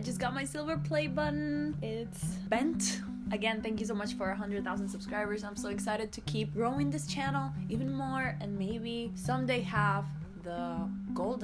just got my silver play button. It's bent. Again, thank you so much for 100,000 subscribers. I'm so excited to keep growing this channel even more and maybe someday have the gold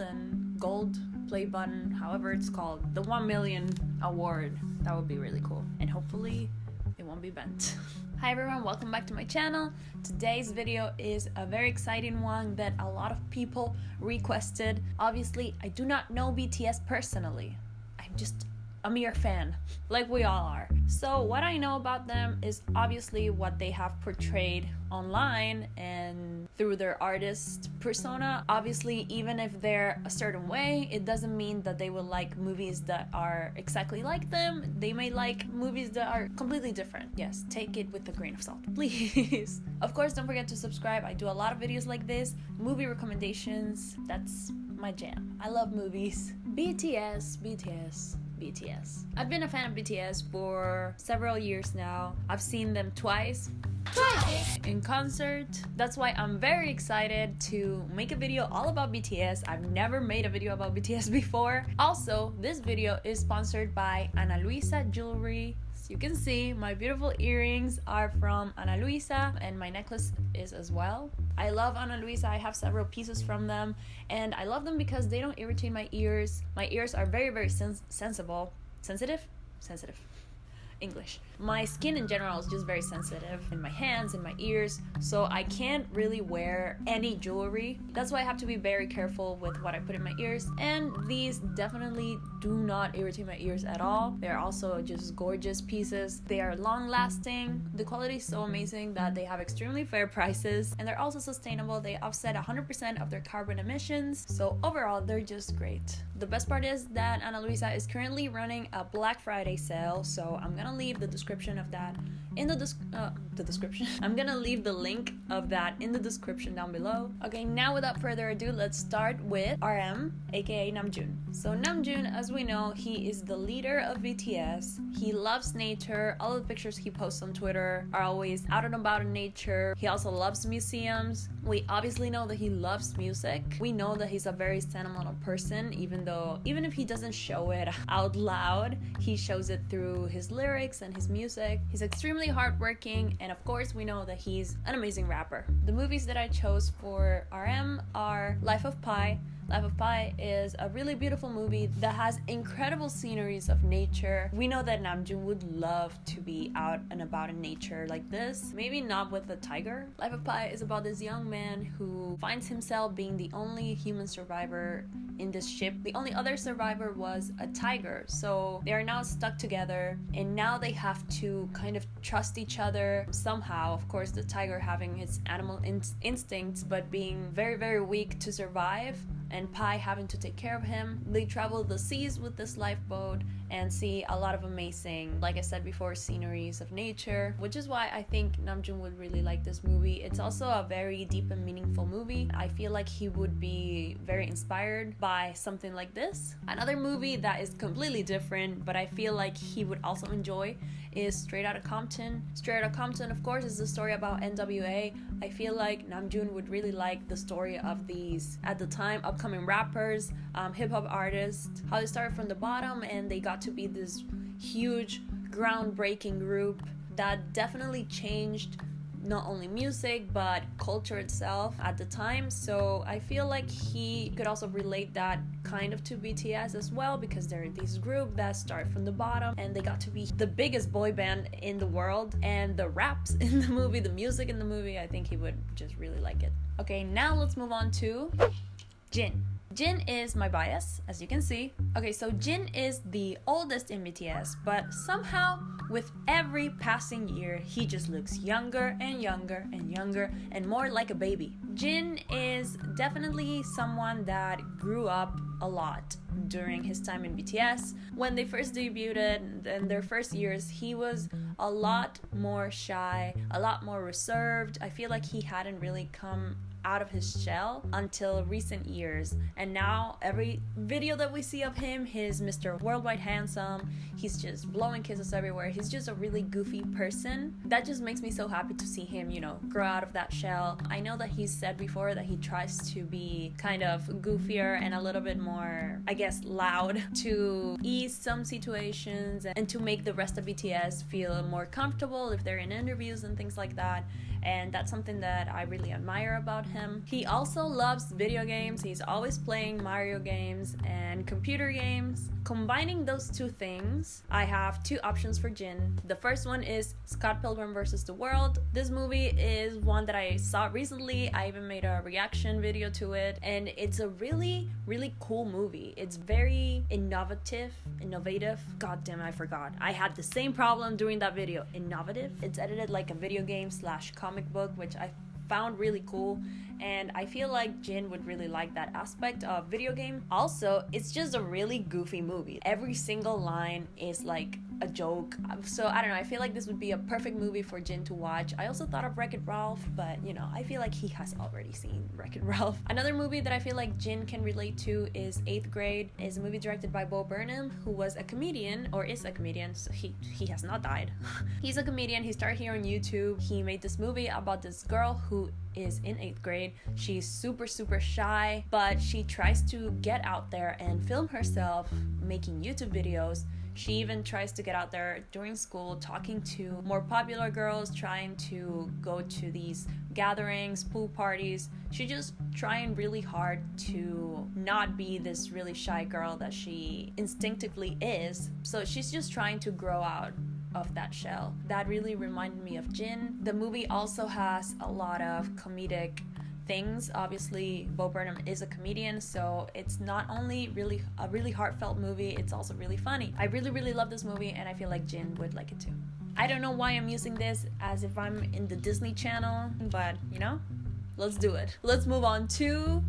play button, however it's called, the 1 million award. That would be really cool. And hopefully it won't be bent. Hi everyone, welcome back to my channel. Today's video is a very exciting one that a lot of people requested. Obviously, I do not know BTS personally. I'm just a mere fan, like we all are. So what I know about them is obviously what they have portrayed online and through their artist persona. Obviously, even if they're a certain way, it doesn't mean that they will like movies that are exactly like them. They may like movies that are completely different. Yes, take it with a grain of salt, please. Of course, don't forget to subscribe. I do a lot of videos like this, movie recommendations. That's my jam. I love movies. BTS. I've been a fan of BTS for several years now. I've seen them twice in concert. That's why I'm very excited to make a video all about BTS. I've never made a video about BTS before. Also, this video is sponsored by Luisa jewelry. As you can see, my beautiful earrings are from Luisa and my necklace is as well. I love Luisa. I have several pieces from them and I love them because they don't irritate my ears. My ears are very sensitive. English. My skin in general is just very sensitive in my hands, in my ears, so I can't really wear any jewelry. That's why I have to be very careful with what I put in my ears, and these definitely do not irritate my ears at all. They're also just gorgeous pieces. They are long lasting. The quality is so amazing that they have extremely fair prices, and they're also sustainable. They offset 100% of their carbon emissions, so overall they're just great. The best part is that Luisa is currently running a Black Friday sale, so I'm gonna leave the description of that in the description. I'm gonna leave the link of that in the description down below. Okay, now without further ado, let's start with RM, aka Namjoon. So Namjoon, as we know, he is the leader of BTS. He loves nature. All the pictures he posts on Twitter are always out and about in nature. He also loves museums. We obviously know that he loves music. We know that he's a very sentimental person, even if he doesn't show it out loud, he shows it through his lyrics and his music. He's extremely hardworking, and of course we know that he's an amazing rapper. The movies that I chose for RM are Life of Pi. Life of Pi is a really beautiful movie that has incredible sceneries of nature. We know that Namjoon would love to be out and about in nature like this. Maybe not with a tiger. Life of Pi is about this young man who finds himself being the only human survivor in this ship. The only other survivor was a tiger, so they are now stuck together and now they have to kind of trust each other somehow. Of course, the tiger having his animal instincts but being very weak to survive, and Pi having to take care of him. They travel the seas with this lifeboat and see a lot of amazing, like I said before, sceneries of nature, which is why I think Namjoon would really like this movie. It's also a very deep and meaningful movie. I feel like he would be very inspired by something like this. Another movie that is completely different, but I feel like he would also enjoy, is Straight Outta Compton. Straight Outta Compton, of course, is the story about NWA. I feel like Namjoon would really like the story of these, at the time, upcoming rappers, hip-hop artists, how they started from the bottom and they got to be this huge, groundbreaking group that definitely changed not only music but culture itself at the time. So I feel like he could also relate that kind of to BTS as well, because they're this group that start from the bottom and they got to be the biggest boy band in the world. And the raps in the movie, the music in the movie, I think he would just really like it. Okay, now let's move on to Jin. Jin is my bias, as you can see. Okay, so Jin is the oldest in BTS, but somehow with every passing year, he just looks younger and younger and younger and more like a baby. Jin is definitely someone that grew up a lot during his time in BTS. When they first debuted in their first years, he was a lot more shy, a lot more reserved. I feel like he hadn't really come out of his shell until recent years. And now every video that we see of him, he's Mr. Worldwide Handsome. He's just blowing kisses everywhere. He's just a really goofy person. That just makes me so happy to see him, you know, grow out of that shell. I know that he's said before that he tries to be kind of goofier and a little bit more, I guess, loud to ease some situations and to make the rest of BTS feel more comfortable if they're in interviews and things like that. And that's something that I really admire about him. He also loves video games. He's always playing Mario games and computer games. Combining those two things, I have two options for Jin. The first one is Scott Pilgrim vs. the World. This movie is one that I saw recently. I even made a reaction video to it, and it's a really, really cool movie. It's very innovative. God damn, I forgot. I had the same problem during that video. Innovative? It's edited like a video game / comic book, which I found really cool, and I feel like Jin would really like that aspect of video game. Also, it's just a really goofy movie. Every single line is like a joke, so I don't know, I feel like this would be a perfect movie for Jin to watch. I also thought of Wreck-It Ralph, but you know, I feel like he has already seen Wreck-It Ralph. Another movie that I feel like Jin can relate to is 8th Grade. It's a movie directed by Bo Burnham, who was a comedian, or is a comedian, so he has not died. He's a comedian. He started here on YouTube. He made this movie about this girl who is in 8th grade. She's super shy, but she tries to get out there and film herself making YouTube videos. She even tries to get out there during school, talking to more popular girls, trying to go to these gatherings, pool parties. She's just trying really hard to not be this really shy girl that she instinctively is. So she's just trying to grow out of that shell. That really reminded me of Jin. The movie also has a lot of comedic things. Obviously, Bo Burnham is a comedian, so it's not only really a really heartfelt movie, it's also really funny. I really love this movie, and I feel like Jin would like it too. I don't know why I'm using this as if I'm in the Disney Channel, but you know, let's do it. Let's move on to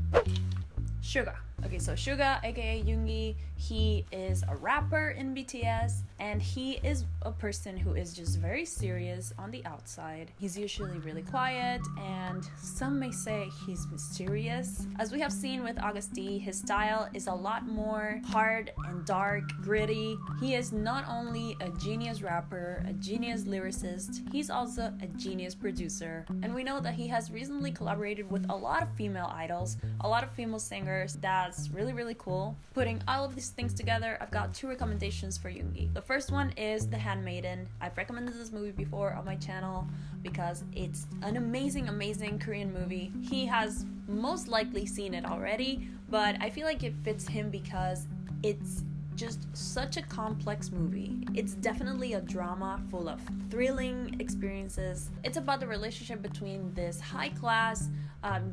Suga. Okay, so Suga, aka Yoongi, he is a rapper in BTS, and he is a person who is just very serious on the outside. He's usually really quiet, and some may say he's mysterious. As we have seen with August D, his style is a lot more hard and dark, gritty. He is not only a genius rapper, a genius lyricist, he's also a genius producer. And we know that he has recently collaborated with a lot of female idols, a lot of female singers. That's really cool. Putting all of these things together, I've got two recommendations for Yoongi. The first one is The Handmaiden. I've recommended this movie before on my channel because it's an amazing Korean movie. He has most likely seen it already, but I feel like it fits him because it's just such a complex movie. It's definitely a drama full of thrilling experiences. It's about the relationship between this high-class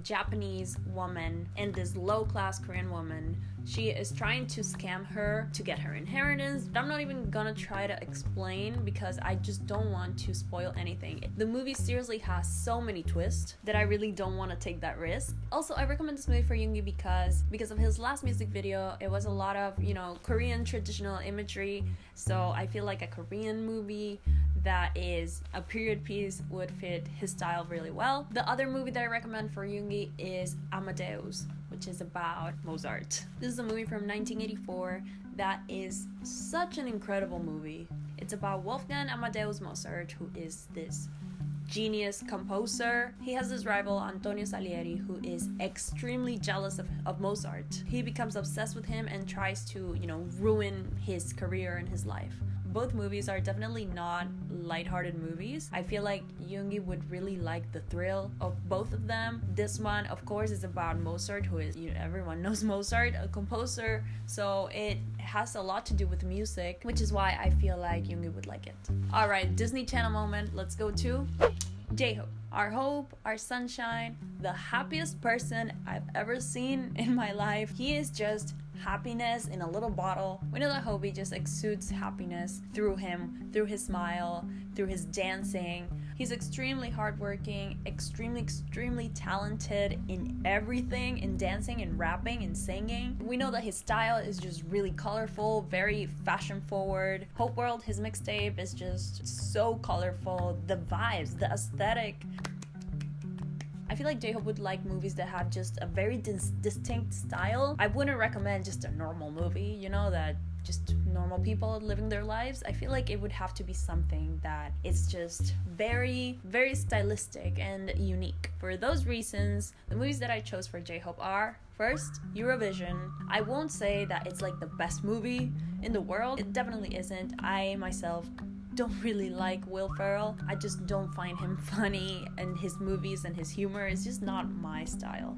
Japanese woman and this low-class Korean woman. She is trying to scam her to get her inheritance. I'm not even gonna try to explain because I just don't want to spoil anything. The movie seriously has so many twists that I really don't want to take that risk. Also, I recommend this movie for Yoongi because of his last music video. It was a lot of, you know, Korean traditional imagery, so I feel like a Korean movie that is a period piece would fit his style really well. The other movie that I recommend for Yoongi is Amadeus, which is about Mozart. This is a movie from 1984 that is such an incredible movie. It's about Wolfgang Amadeus Mozart, who is this genius composer. He has this rival, Antonio Salieri, who is extremely jealous of Mozart. He becomes obsessed with him and tries to, you know, ruin his career and his life. Both movies are definitely not lighthearted movies. I feel like Yoongi would really like the thrill of both of them. This one, of course, is about Mozart, who is, you know, everyone knows Mozart, a composer, so it has a lot to do with music, which is why I feel like Yoongi would like it. Alright, Disney Channel moment, let's go to Jhope. Our hope, our sunshine, the happiest person I've ever seen in my life. He is just happiness in a little bottle. We know that Hobie just exudes happiness through him, through his smile, through his dancing. He's extremely hardworking, extremely talented in everything, in dancing and rapping and singing. We know that his style is just really colorful, very fashion forward. Hope World, his mixtape, is just so colorful. The vibes, the aesthetic. I feel like J-Hope would like movies that have just a very distinct style. I wouldn't recommend just a normal movie, you know, that just normal people living their lives. I feel like it would have to be something that is just very, very stylistic and unique. For those reasons, the movies that I chose for J-Hope are: first, Eurovision. I won't say that it's like the best movie in the world. It definitely isn't. I myself don't really like Will Ferrell. I just don't find him funny, and his movies and his humor is just not my style.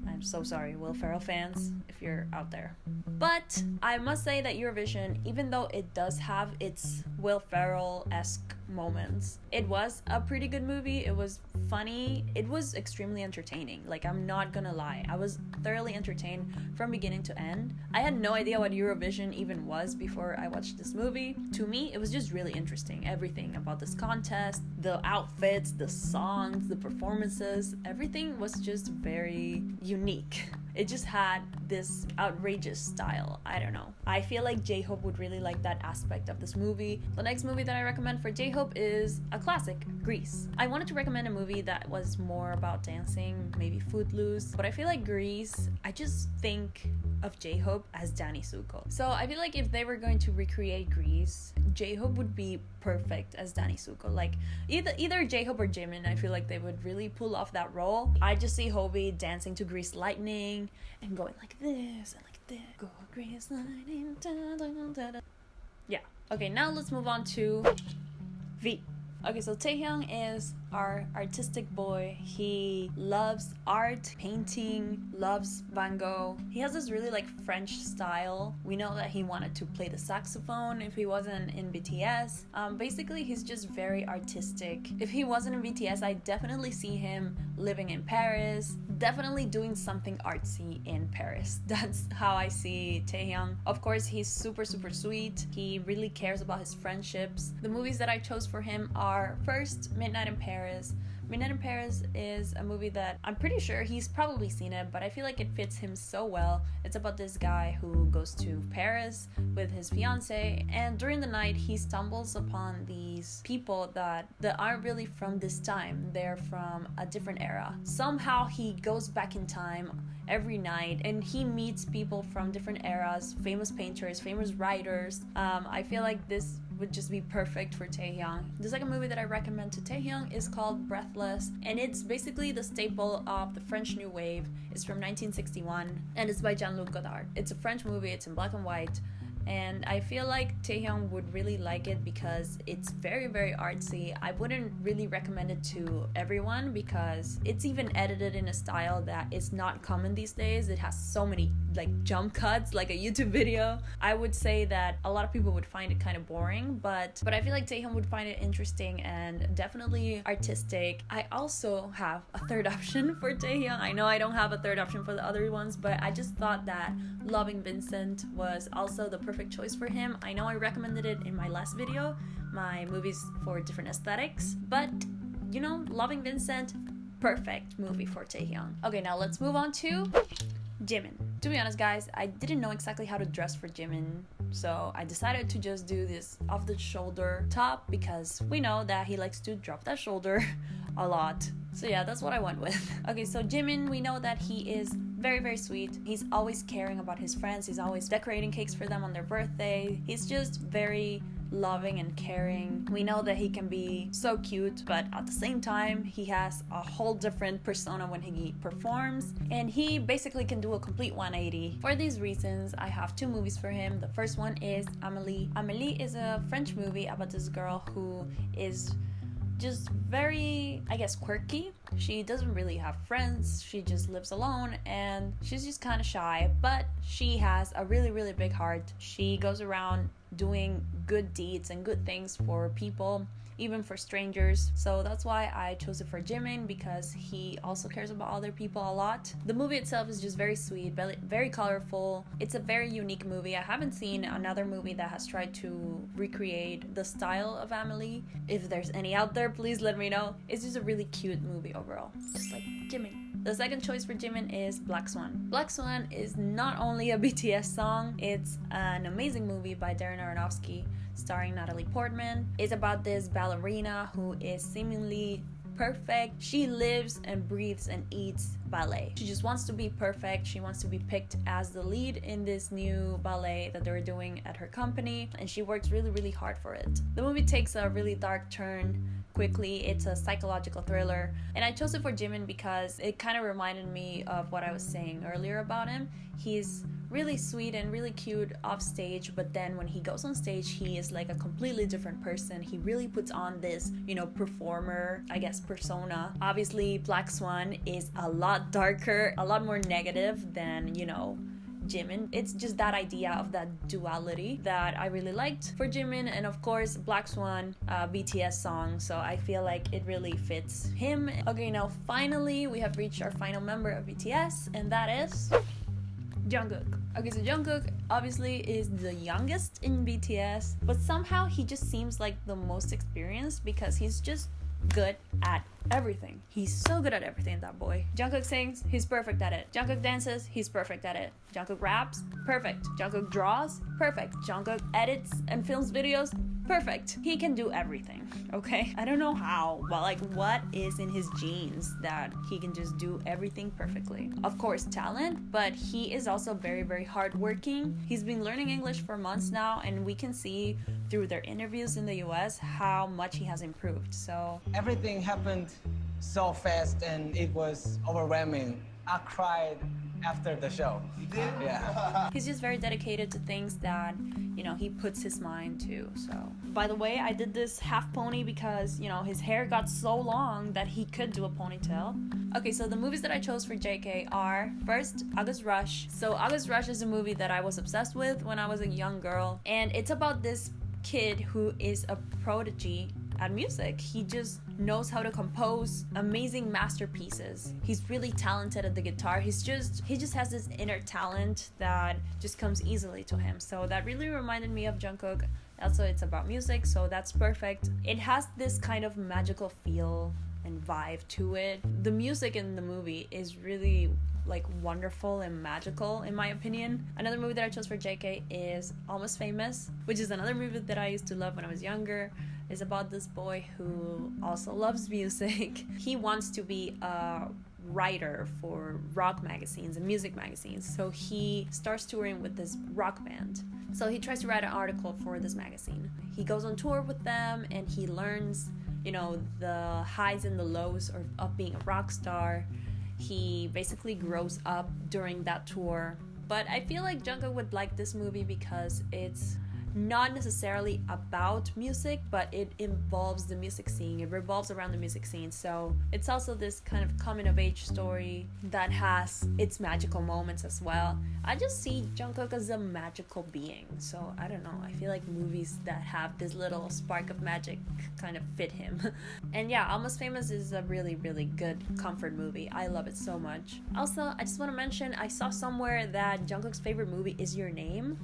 I'm so sorry, Will Ferrell fans, if you're out there. But I must say that Eurovision, even though it does have its Will Ferrell-esque moments, it was a pretty good movie. It was funny. It was extremely entertaining. Like, I'm not gonna lie. I was thoroughly entertained from beginning to end. I had no idea what Eurovision even was before I watched this movie. To me, it was just really interesting. Everything about this contest, the outfits, the songs, the performances, everything was just very unique. It just had this outrageous style. I don't know. I feel like J-Hope would really like that aspect of this movie. The next movie that I recommend for J-Hope is a classic, Grease. I wanted to recommend a movie that was more about dancing, maybe Footloose, but I feel like Grease, I just think of J-Hope as Danny Zuko. So I feel like if they were going to recreate Grease, J-Hope would be perfect as Danny Zuko. Like either J-Hope or Jimin, I feel like they would really pull off that role. I just see Hobie dancing to Grease Lightning and going like this and like this. Go Grease Lightning. Da, da, da, da. Yeah. Okay, now let's move on to V. Okay, so Taehyung is our artistic boy. He loves art, painting, loves Van Gogh. He has this really like French style. We know that he wanted to play the saxophone if he wasn't in BTS. Basically, he's just very artistic. If he wasn't in BTS, I definitely see him living in Paris, definitely doing something artsy in Paris. That's how I see Taehyung. Of course, he's super, super sweet. He really cares about his friendships. The movies that I chose for him are, first, Midnight in Paris. Midnight in Paris is a movie that I'm pretty sure he's probably seen it, but I feel like it fits him so well. It's about this guy who goes to Paris with his fiance, and during the night he stumbles upon these people that aren't really from this time. They're from a different era. Somehow he goes back in time every night and he meets people from different eras, famous painters, famous writers. I feel like this would just be perfect for Taehyung. The second movie that I recommend to Taehyung is called Breathless, and it's basically the staple of the French New Wave. It's from 1961 and it's by Jean-Luc Godard. It's a French movie, it's in black and white, and I feel like Taehyung would really like it because it's very, very artsy. I wouldn't really recommend it to everyone because it's even edited in a style that is not common these days. It has so many like jump cuts, like a YouTube video. I would say that a lot of people would find it kind of boring, but I feel like Taehyung would find it interesting and definitely artistic. I also have a third option for Taehyung. I know I don't have a third option for the other ones, but I just thought that Loving Vincent was also the perfect choice for him. I know I recommended it in my last video, my movies for different aesthetics, but you know, Loving Vincent, perfect movie for Taehyung. Okay, now let's move on to Jimin. To be honest, guys, I didn't know exactly how to dress for Jimin, so I decided to just do this off-the-shoulder top because we know that he likes to drop that shoulder a lot. So yeah, that's what I went with. Okay, so Jimin, we know that he is very, very sweet. He's always caring about his friends. He's always decorating cakes for them on their birthday. He's just very loving and caring. We know that he can be so cute, but at the same time, he has a whole different persona when he performs, and he basically can do a complete 180. For these reasons, I have two movies for him. The first one is Amélie. Amélie is a French movie about this girl who is just very, I guess, quirky. She doesn't really have friends. She just lives alone and she's just kind of shy, but she has a really, really big heart. She goes around doing good deeds and good things for people, even for strangers. So that's why I chose it for Jimin, because he also cares about other people a lot. The movie itself is just very sweet, very colorful. It's a very unique movie. I haven't seen another movie that has tried to recreate the style of Amélie. If there's any out there, please let me know. It's just a really cute movie overall, just like Jimin. The second choice for Jimin is Black Swan. Black Swan is not only a BTS song, it's an amazing movie by Darren Aronofsky starring Natalie Portman. It's about this ballerina who is seemingly perfect. She lives and breathes and eats ballet. She just wants to be perfect. She wants to be picked as the lead in this new ballet that they're doing at her company, and she works really, really hard for it. The movie takes a really dark turn quickly. It's a psychological thriller, and I chose it for Jimin because it kind of reminded me of what I was saying earlier about him. He's really sweet and really cute off stage, but then when he goes on stage, he is like a completely different person. He really puts on this, performer, I guess, persona. Obviously, Black Swan is a lot darker, a lot more negative than, Jimin. It's just that idea of that duality that I really liked for Jimin. And of course, Black Swan, BTS song, so I feel like it really fits him. Okay, now finally we have reached our final member of BTS, and that is Jungkook. Okay, so Jungkook obviously is the youngest in BTS, but somehow he just seems like the most experienced because he's just good at everything. He's so good at everything, that boy. Jungkook sings, he's perfect at it. Jungkook dances, he's perfect at it. Jungkook raps, perfect. Jungkook draws, perfect. Jungkook edits and films videos, perfect. He can do everything, okay? I don't know how, but like what is in his genes that he can just do everything perfectly? Of course, talent, but he is also very, very hardworking. He's been learning English for months now, and we can see through their interviews in the US how much he has improved. So everything happened so fast and it was overwhelming. I cried after the show. You did? Yeah. He's just very dedicated to things that, he puts his mind to. So, by the way, I did this half pony because, his hair got so long that he could do a ponytail. Okay, so the movies that I chose for JK are, first, August Rush. So August Rush is a movie that I was obsessed with when I was a young girl, and it's about this kid who is a prodigy at music. He just knows how to compose amazing masterpieces. He's really talented at the guitar. He just has this inner talent that just comes easily to him. So that really reminded me of Jungkook. Also, it's about music, so that's perfect. It has this kind of magical feel and vibe to it. The music in the movie is really wonderful and magical, in my opinion. Another movie that I chose for JK is Almost Famous, which is another movie that I used to love when I was younger. It's about this boy who also loves music. He wants to be a writer for rock magazines and music magazines, so he starts touring with this rock band. So he tries to write an article for this magazine. He goes on tour with them and he learns, the highs and the lows of being a rock star. He basically grows up during that tour. But I feel like Jungkook would like this movie because it's not necessarily about music, but it involves the music scene. It revolves around the music scene. So it's also this kind of coming of age story that has its magical moments as well. I just see Jungkook as a magical being. So I don't know. I feel like movies that have this little spark of magic kind of fit him. And yeah, Almost Famous is a really, really good comfort movie. I love it so much. Also, I just want to mention, I saw somewhere that Jungkook's favorite movie is Your Name.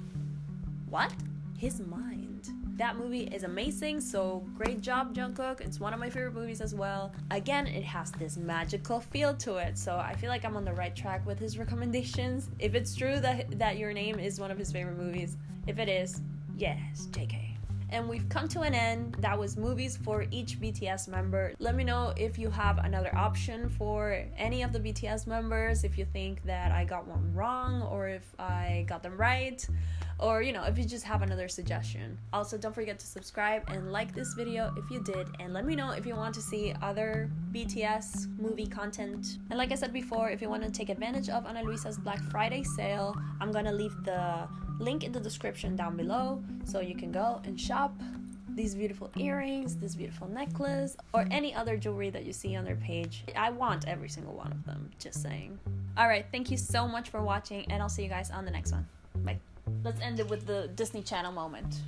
What? His Mind. That movie is amazing, so great job, Jungkook. It's one of my favorite movies as well. Again, it has this magical feel to it, so I feel like I'm on the right track with his recommendations. If it's true that Your Name is one of his favorite movies, if it is, yes, JK. And we've come to an end. That was movies for each BTS member. Let me know if you have another option for any of the BTS members, if you think that I got one wrong or if I got them right, or if you just have another suggestion. Also, don't forget to subscribe and like this video if you did, and let me know if you want to see other BTS movie content. And like I said before, if you want to take advantage of Ana Luisa's Black Friday sale, I'm gonna leave the link in the description down below so you can go and shop these beautiful earrings, this beautiful necklace, or any other jewelry that you see on their page. I want every single one of them, just saying. Alright, thank you so much for watching, and I'll see you guys on the next one. Bye. Let's end it with the Disney Channel moment.